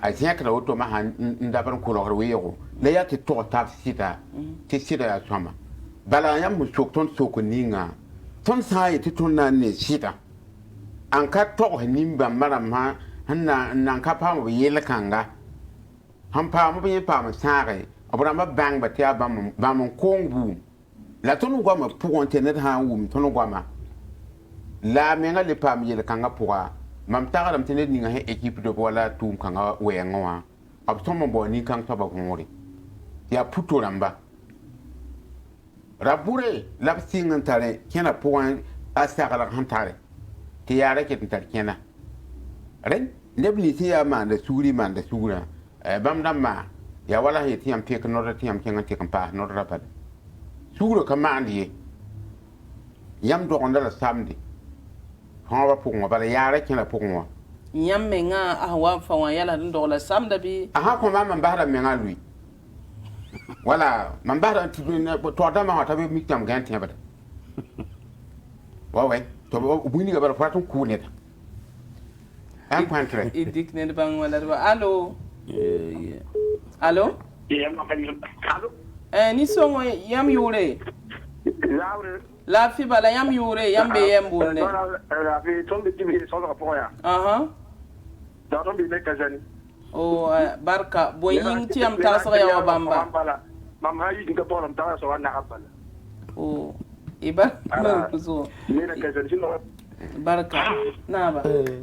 a ziakra auto ma ha ndabar ko lo wego la ya ti to ta sita ti sita ya sama bala yam mu sokton soko ninga ton sai ti ton na ne sita an ka to nimba maram ha hanna nan ka pa mo yele kanga han pa mo be pa mo sare abrama bang ba ti bam kongbu la ton gwa ma pour internet ha wum ton gwa ma la menga le pa mi yele kanga pour mam taga dam tene ninga he équipe de wala tum kanga we ngwa ab ton mo bo ni kang to ba ngori ya puto ramba rabure la singa tare kena point asakala hantare ti yare ke tar kena ren lebni ti ya ma da suri man da sura bam dam ma ya wala he ti am te no da ti am kenga te kan pa no da pa sura ka ma ndi yam do on da samedi ha ba pu ngwa ba yare kena pu ngwa yam menga ahwa fa wa yala ndo la samda bi aha ko ma man ba da menga lui wala man ba to da ma ta be mi tam gan tin ba wa we to bu ni ga ba fa tun ku ne an kwantre idik ne bang wala ba allo allo ni songo yam yure la fi bala yam yure yam be yam bonne la fi ton de tibi so la pour ya da ton bi ne kazani o barka boyin ti am ta sa ya bamba mam ha yi ga bolam ta so na abala o iba mar kuzo ne na kazani no barka na ba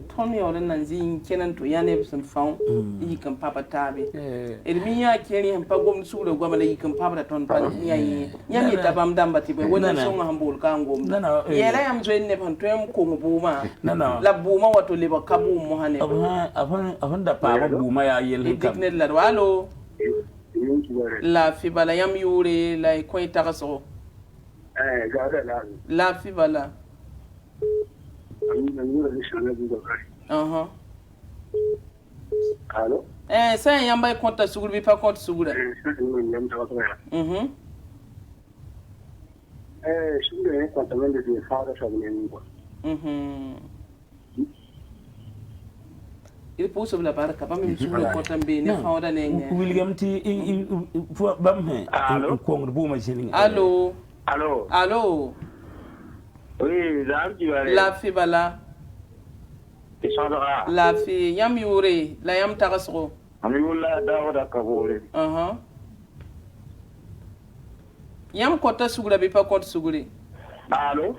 ton yo nan zin kenan to ya ne bisan faun yi kan papa tabe irmi ya keri han pa gom su da goma da yi kan papa da ton pa yayi yami ta bam dam bati be wannan son han bol kan gom yela yam zo ne pan to yam ko buma la buma wato le ba kabu mu hane afan da pa buma ya yel kan dikne la walo la fi bala yam yure la ko ita so ga da la fi bala Allô? Ça y a compte sur lui pas compte sur lui. Il faut se la baraka pas même sur le compte mbé ne fa wada ne. William ti fo bam he ko ngbu ma jeni. Allô? Allô? Allô? Oui, la fi bala. La fi yam yure la yam tagasro. Amiyula dawada kabore. Yam kota sugura bi pa kota suguri. Allô?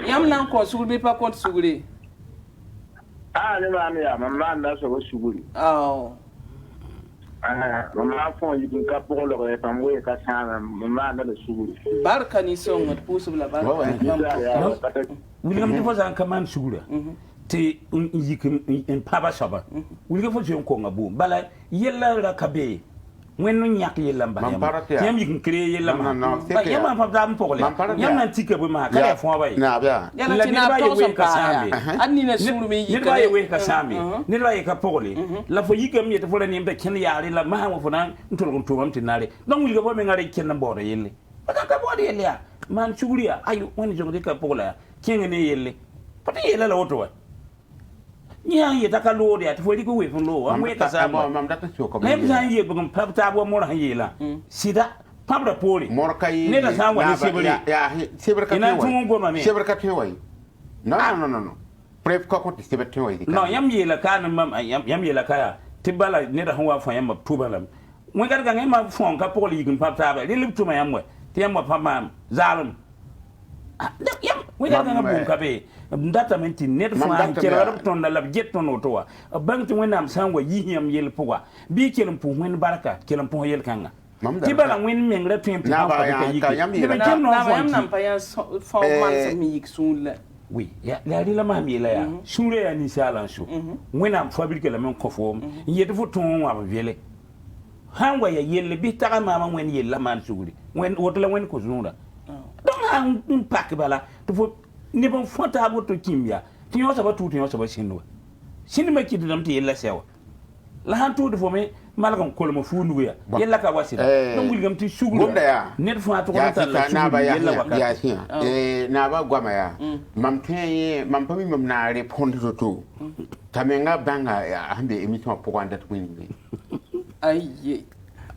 Yam nan ko suguri bi pa kota suguri. Ne ma mi ya mama nda so suguri. Mama fon yi ka pour le repamwe ka sana mama nda suguri. Barka ni songo pusubla barka. William ti fozan kaman sugura. Ti yikim en paba saba. William fo jon ko ngabu bala yella la kabe. When no nyak yella ba. Yam yikin kree yella ma. Ba yam fa dam pokole. Yam nan tike bu ma ka fo ba yi. Na bia. Yalla ti na to so ka sambe. Anni na suru mi yika. Ni ba ye ka sambe. Ni ba ye ka pokole. La fo yikam yete fo la ni mbe ken yaare la ma mo fo nan ntol ko to bam tinare. Donc William fo me ngare ken na bore yelle. Ba ka bore yelle ya. Man suguriya ayu woni jonde ka pokola kenge ne yelle. Pati yelle la woto wa. Nya ye ta ka lo de ati fo di ko we fun lo am we ka sa mam da ta ko ne bisan ye bugum pap ta bo mor han yela sida pap da poli mor kai ne da sa wa sebri ya sebri ka ina tun go ma me sebri ka tin wai no prep ka ko sebri tin wai no yam yela ka na mam yam yela ka ya tibala ne da han wa fa yam tubalam mo gar ga ma fon ka poli yigum pap ta ba le lip tuma yam we ti yam pa mam zalum yam we gar ga bum ka be ndata menti net fa kera rab ton da lab jet ton otowa banti wenam sangwa yihiyam yel puwa bi kelum pu wen baraka kelum pu yel kanga ti bala wen mengre pem pu fa ka yiki ne kem no fa nam pa ya fa man sa mi yik sunla oui ya la ri la ma mi la ya sure ya ni sala shu wenam fabrique la men ko fo yede fo ton wa vele hangwa ya yel bi taga mama wen yel la man suguri wen wotla wen ko zunda donc un pak bala to fo ne ban fota bo to kimya tin yo saba tu tin yo saba shinwa shin ma kidi dam te yella sewa la han tu do fo me malgam kolmo fundu ya yella ka wasira non wilgam ti suglu net fa to ko ta na ba ya na ba gwama ya mam teye mam pami mam na répondre to tamenga banga ya hambe émission pour andat winni ayi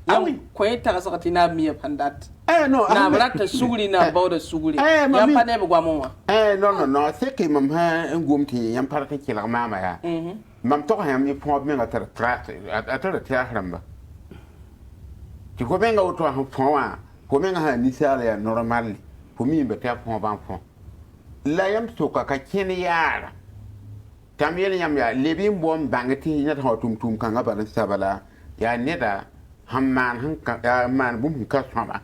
yam ko eta ka sakati na mi pandat no na brata suguli na bawda suguli yam pa ne gwamo non c'est que mam ha ngumti yam parata kila mama ya mam to ha mi po mi ngata atra tia ramba ti ko benga auto ha po wa ko menga ha ni sala ya normal ko mi be ta po ban po la yam to ka ken yara tam yele yam ya lebi mbom bangati nya ta tum kan ga balan sabala ya neda hamman han ka man bum ka sama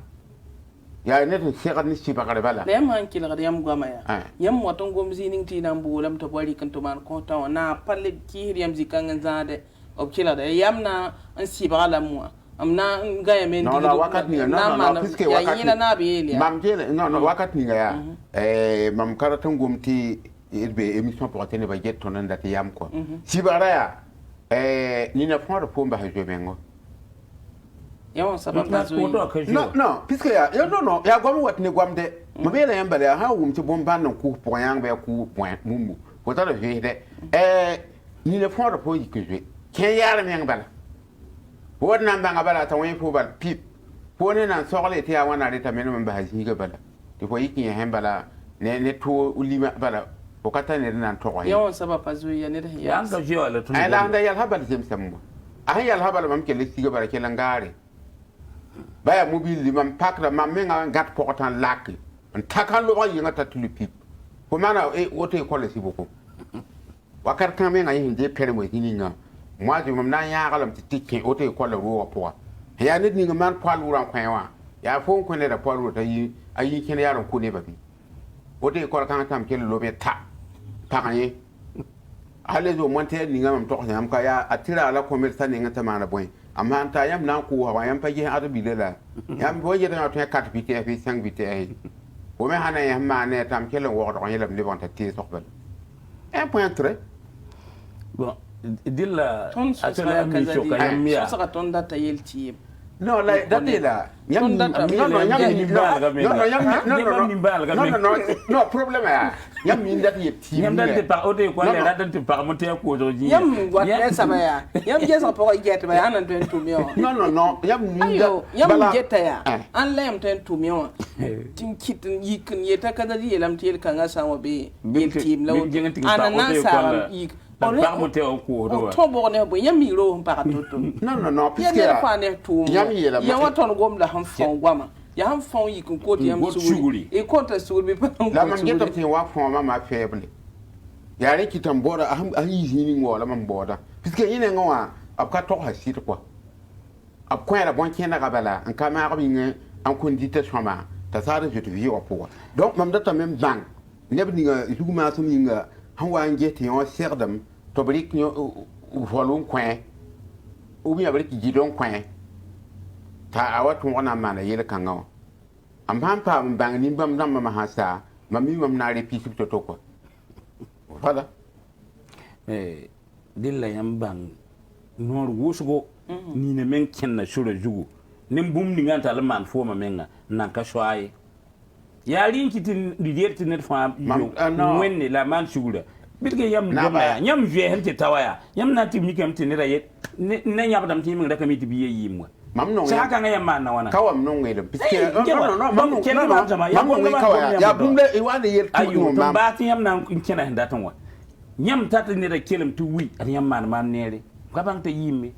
ya neda shega ni ci bakare bala le man kila ga yam goma ya yam waton gomzi ning ti nan bulam to bari kan to man ko ta na palle ki yam zikan zade ob kila da yam na an si bakala mu amna ngaya men no wakati ni no piske wakati ya na be mam jele no wakati ni ya mam karatan gomti irbe émission pour atteindre ba jet tonan dati yam ko si bara ya ni na fond pour ba je bengo yawan sabab na zo no piske ya no ya gwam wat ni gwam de mo be la yam bale ha wumti bomban nan ku pour yang ba ku point mumu ko ta je de ni na fond pour yi que je ken yar men bala wod nan banga bala ta wen fu bal pip po ne nan sogle ti ya wana reta men man ba haji ga bala ti ko yiki hen bala ne to ulima bala o kata ne nan to yawan sabab azu ya ne ya ga jiwa la tun ai la nda yal habal jem sammo ai yal habal mam ke lesti ga bala ke langare baya mobile mam pakra mam menga gat pokotan lak on takan lo yi ngata tulu pip ko mana wote ko le siboko wakar kan menga yi de pere mo hininga moi je m'en ai un galam tiki ote ko le ro po ya nit ni man poil ran kwanwa ya fon ko ne da poil ta yi ayi ken yaron ko ne babi ote ko kan tam ken lo be ta panye ale zo monte ni ngam to yam ka ya atira ala commerce ni ngata mana boy amma anta yam nan ko wa yam pa je arabi lela yam bo je ta to 4 vite fi 5 vite ay o me hana yam ma ne tam ken lo wo do yelam ni bon ta ti sokbal 1.3 bon dilla atala mi choka yamia saka tonda ta yelti no la datela yam no problem ya yam min dat yelti yam dat pa ode ko le dat pa monte ko do ji yam wa esa ba ya yam je sa po get ba ya nan ten to mi no yam min dat yam jetta ya an lem ten to mi tin kitin yikin yeta kada ji yelam tel kan asa wa be yelti law ana nan sa yik par monter au cours do to bo ne bo yami ro pa to non puisque ya fa ne to ya wa ton gom la han fon gwama ya han fon yi ko ti yam suguri e ko ta suguri pa la man geta ti wa fon ma faible ya re ki tambora an yi hini wala man boda puisque yine ngwa ab ka to ha sit quoi ab ko la bon kien na gabala an ka ma rabin an condite chama ta sare je te vie au pour donc mam data même bang nebni ga suguma so minga han wa ngeti yo serdam to brik nyo volum kwen ou bien brik gidon kwen ta awatu wana mana yele kanga am pam pam bang ni bam dam ma hasa mami mam na repisip to ko voilà dilla yam bang nor wusgo ni ne men kenna shura jugu nim bum ni nganta le man fo ma menga nan ka shwaye ya rinki tin dirti net fa wenne la man shugura bilge yam goma yam je hente tawaya yam na ti mi kam tin ra yet ne nyab dam ti mi da kamiti biye yimwa mam no sa ka ngaya man na wana kawam no ngede piske no mam no mam no kawaya ya bumle e wande yer tu mam ba ti yam na kena henda tan wa nyam tat ne da kelem tu wi ar yam man nere ka bang te yimme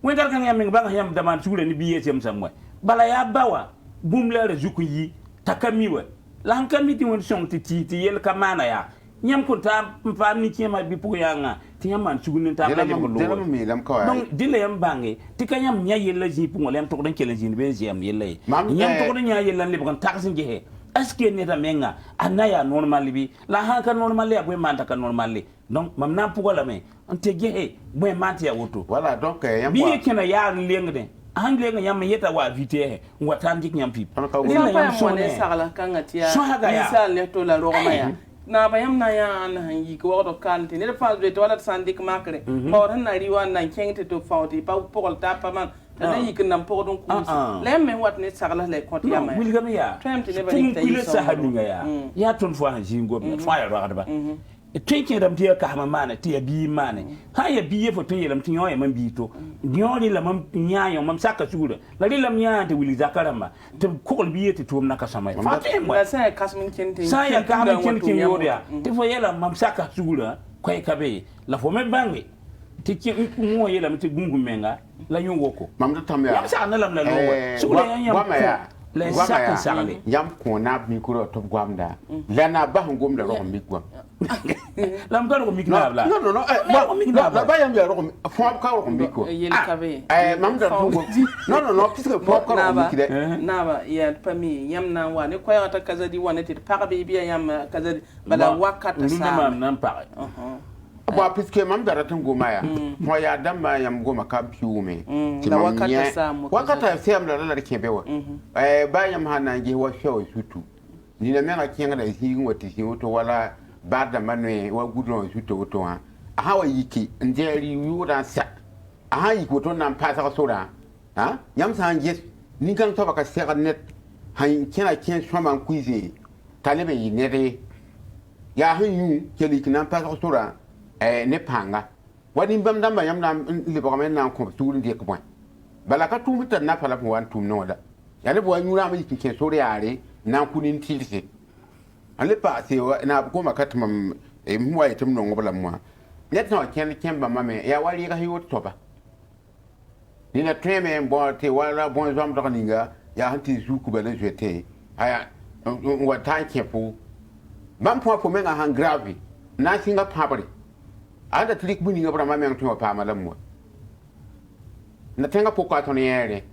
wendar kan yam bang yam da man shugura ni biye tem samwa bala ya bawa bumle re juku yi takamiwa lan kamiti won song ti yel kamana ya nyam ko ta fa ni kema bi pu yanga ti yam man sugun ta la nyam lo donc dile yam bangi ti kanyam nya yella ji pu ngolem to ko den kelen ji be jam yella nyam to ko den nya yella le bon taxin je he aske ne ta menga anaya normal bi la ha ka normal ya bo man ta ka normal donc mam na pu ko la me ante je he bo man ta ya woto voilà donc yam bi kena ya lengde hangle nga yam yeta wa vite ngwata ndik nyam pip ni yam so ne sala kanga tia misal le to la roma ya na ba yam na ya na yi ko do kan te ne fa do to wala sandik makre ko ran na riwa na kengte to fawti pa pokol ta pa man na yi kan po don ku le me wat ne sagla le ko ya ma wil gam ya tramte ne ba ni ni tay sa hadunga ya ton fo han jingo fa ya ba twenke dam dia ka mana ti bi mane ha ya bi fo tun yelam tin yo man bi to nyori la mam nyaayo mam saka sura la ri lam nya te wili zakaramba te kokol bi te tum naka samay fa te mo sa kasmin kente sa ya kasmin kente yoria te fo yela mam saka sura koy kabe la fo me bangi te ki mo yelam te gungu menga la nyu woko mam da tam ya sa na lam la lowa sura ya le saka sarale yam ko na mi ko to gwamda la na ba ngom da ro mi gwam lam ko mi kna bla no la ba yam ya ro fo ka ro mi ko mam da to no puisque fo ka ro mi kide na ba ya pami yam na wa ne ko ya ta kazadi wa ne te pa be bi yam kazadi bala wakata sa mam nan pa ba puisque mam da tan goma ya mo ya dan ma yam goma ka piume ti wakata sa mo wakata sai am da la ke bewa ba yam hana ge wa show sutu ni na mena kianga da hi ngoti hi to wala ba da manwe wa gudron sutu to ha wa yiki nderi yuda sa aha yiko to nan pa sa so da ha yam san je ni kan to baka se net han kina kin shoman kuizi talebe yi nere ya han yu keli kinan pa sa so da ne panga wadi bam damba yam na le ba men na ko tuuri de ko bon bala ka tumu tan na fala ko wan tum no da ya le bo nyura ma yikin ke sore yare na kunin tilse ale pa se na ko makata mam mu wa yitum no ngobla mu net no ken ba mame ya wali ga hiwo to ba ni na treme bo te wala bon zam to ninga ya hanti zuku ba le jete aya wa ta ke fu bam po men han grave na singa pabri ada trik buni ga brama men to pa malamu na tenga poka to niere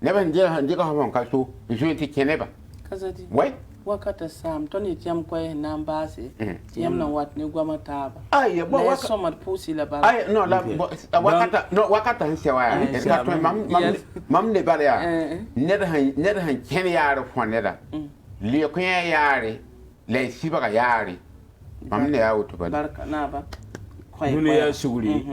neba nje ka hon ka so je ti keneba kazadi wai wakata sam to ni tiam ko na mbase tiam na wat ne gwa mataba ay bo wakata so mat pusi la ba ay no la wakata hinse wa ya ka to mam ne ba ya ne da han ken yare fon ne da le ko yare le siba ga yare mam ne ya wuto ba barka na ba nuna ya suguri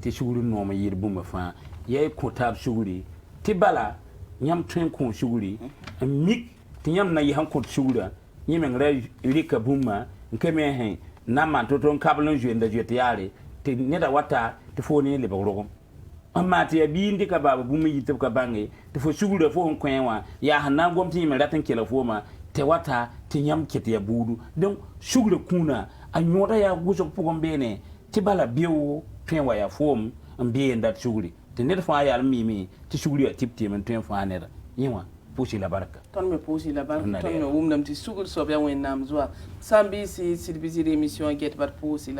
ti suguri no ma yir buma fa ye ko tab suguri ti bala nyam twen ko suguri mik ti nyam na yi han ko sugura nyemen re rika buma nke me hen na man to ton kablon jenda jete yare ti ne da wata ti fo ni le bagro amma ti bi ndi ka baba buma yi ka bange ti fo sugura fo on kwenwa ya hanan gomti me ratan kela fo ma te wata ti nyam kete ya budu donc sugura kuna anyota ya guso pugom bene ti bala biyo twen wa ya fom mbiye ndat suguri te net fa ya mimi ti suguri ya tipti men twen fa nera yiwa pusi la baraka ton me pusi la baraka ton me wumnam ti sugur so bya wen nam zwa sambi si silbizi émission get bat pusi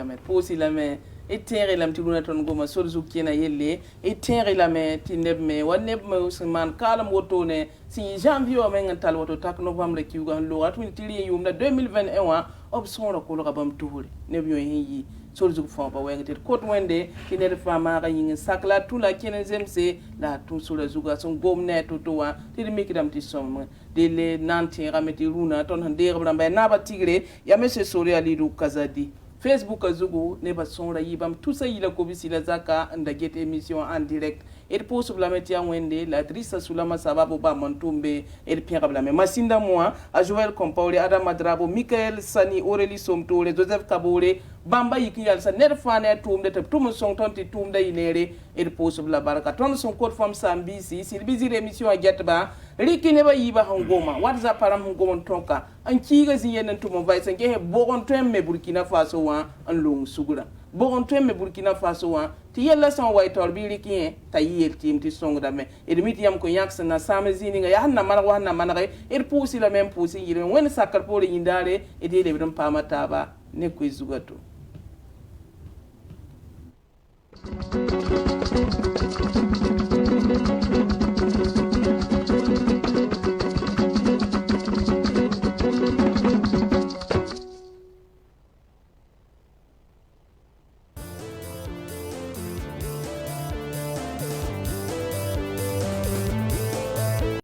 la me e tere lam ti luna ton goma sol zukina yelle e tere la me ti neb me wa neb me usman kalam woto ne si janvier o men tal woto tak novembre ki ugan lo atu ti li yumna 2021 option ro ko lo gabam tuhuri neb yo yi sol zuk fon ba wengete kot wende ki ne fa ma ga yin sakla tula kenen zemse la tun sura zuga son gomne to to wa ti mi kidam ti som de le nanti rameti runa ton hande ga ba na ba tigre ya mese sori ali du kazadi Facebook azugo ne ba sonra yibam tusa yila ko bisila zaka nda get émission en direct et possible la metia wende la drissa sulama sababu ba montumbe et pierre blame masinda moi a Joël Compaoré Adam Madrabo Michael Sani Aurélie Somtore Joseph Kabore bamba yikinyal sa ner fane tumde te tum son tonti tumde inere et possible la baraka ton son code femme sambisi silbizi émission a getba rikine ba yiba hangoma whatsapp param hangoma tonka an kiga ziyenen tumo vai sange he bogon temme Burkina Faso wa an long sugura bogon temme Burkina Faso wa ti yella son waitor bi rikien ta yel tim ti songda me et mit yam ko yaksa na samazini nga yanna mana wa na mana et pousi la même pousi yire wen sakal pore yindare et de lebdum pamata ba ne ko zugato